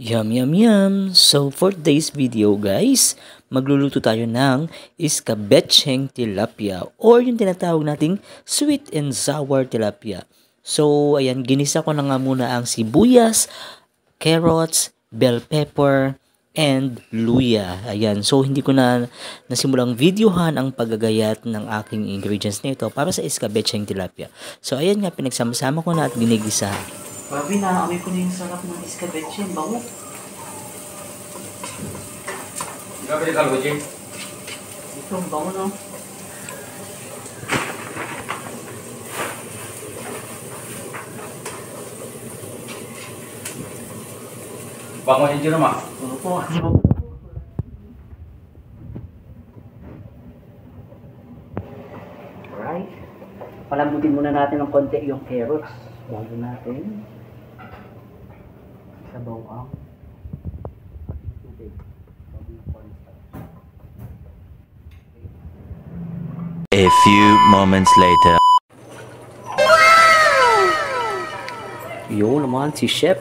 Yum, yum, yum! So, for today's video guys, magluluto tayo ng iskabetseng tilapia or yung tinatawag nating sweet and sour tilapia. So, ayan, ginisa ko na nga muna ang sibuyas, carrots, bell pepper, and luya. Ayan, so hindi ko na nasimulang videohan ang paggagayat ng aking ingredients nito para sa iskabetseng tilapia. So, ayan nga, pinagsama-sama ko na at ginigisa. Grabe, naamoy ko na yung sarap ng iskabetse. Bango. Grabe yung kalbo, Ito, ang bango no? Bango yung dyan naman. Ano po? Alright. Palambutin muna natin ng konti yung carrots. Bago natin sabaw ang tubig. A few moments later. Yun naman si Chef